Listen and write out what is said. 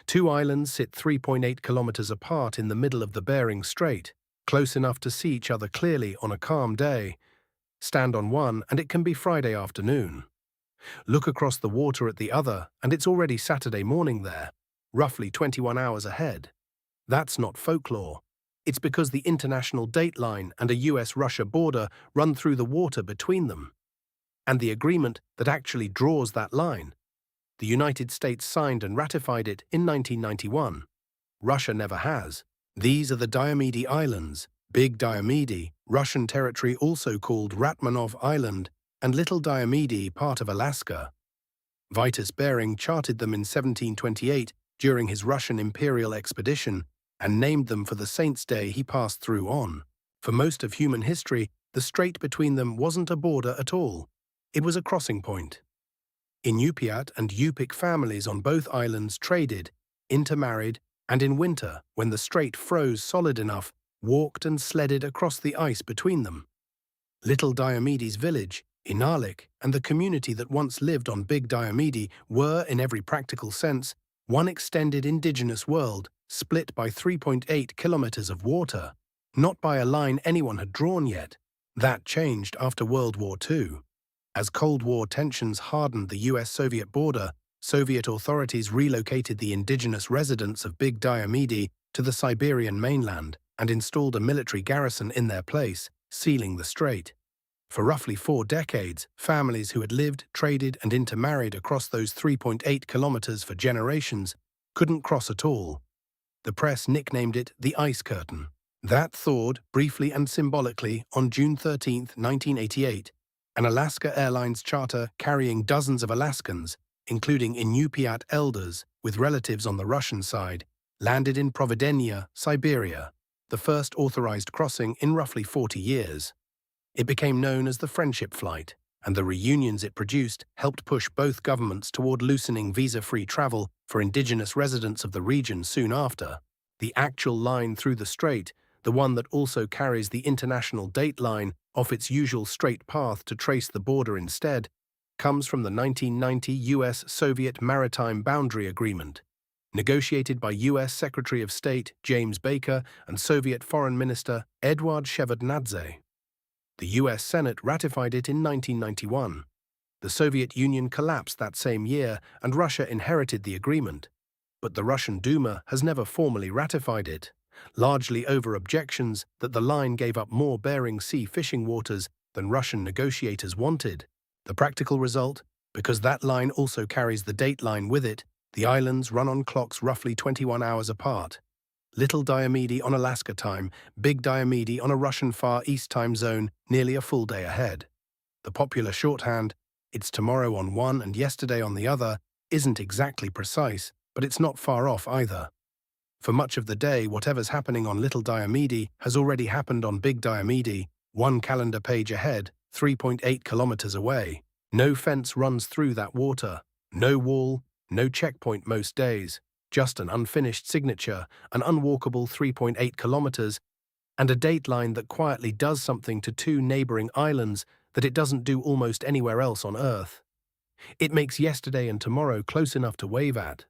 Two islands sit 3.8 kilometers apart in the middle of the Bering Strait, close enough to see each other clearly on a calm day. Stand on one and it can be Friday afternoon. Look across the water at the other and it's already Saturday morning there, roughly 21 hours ahead. That's not folklore. It's because the international date line and a US-Russia border run through the water between them. And the agreement that actually draws that line. The United States signed and ratified it in 1991. Russia never has. These are the Diomede Islands, Big Diomede, Russian territory also called Ratmanov Island, and Little Diomede, part of Alaska. Vitus Bering charted them in 1728 during his Russian imperial expedition and named them for the saint's day he passed through on. For most of human history, the strait between them wasn't a border at all. It was a crossing point. Inupiat and Yupik families on both islands traded, intermarried, and in winter, when the strait froze solid enough, walked and sledded across the ice between them. Little Diomede's village, Inalik, and the community that once lived on Big Diomede were, in every practical sense, one extended indigenous world, split by 3.8 kilometers of water, not by a line anyone had drawn yet. That changed after World War II. As Cold War tensions hardened the US-Soviet border, Soviet authorities relocated the indigenous residents of Big Diomede to the Siberian mainland and installed a military garrison in their place, sealing the strait. For roughly 4 decades, families who had lived, traded, and intermarried across those 3.8 kilometers for generations couldn't cross at all. The press nicknamed it the Ice Curtain. That thawed, briefly and symbolically, on June 13, 1988. An Alaska Airlines charter carrying dozens of Alaskans, including Inupiat elders with relatives on the Russian side, landed in Providenia, Siberia, the first authorized crossing in roughly 40 years. It became known as the Friendship Flight, and the reunions it produced helped push both governments toward loosening visa-free travel for indigenous residents of the region soon after. The actual line through the strait, the one that also carries the international date line off its usual straight path to trace the border instead, comes from the 1990 US-Soviet Maritime Boundary Agreement, negotiated by US Secretary of State James Baker and Soviet Foreign Minister Eduard Shevardnadze. The US Senate ratified it in 1991. The Soviet Union collapsed that same year and Russia inherited the agreement. But the Russian Duma has never formally ratified it, largely over objections that the line gave up more Bering Sea fishing waters than Russian negotiators wanted. The practical result, because that line also carries the date line with it, the islands run on clocks roughly 21 hours apart. Little Diomede on Alaska time, Big Diomede on a Russian Far East time zone nearly a full day ahead. The popular shorthand, "It's tomorrow on one and yesterday on the other," isn't exactly precise, but it's not far off either. For much of the day, whatever's happening on Little Diomede has already happened on Big Diomede, one calendar page ahead, 3.8 kilometers away. No fence runs through that water, no wall, no checkpoint most days, just an unfinished signature, an unwalkable 3.8 kilometers, and a date line that quietly does something to 2 neighboring islands that it doesn't do almost anywhere else on Earth. It makes yesterday and tomorrow close enough to wave at,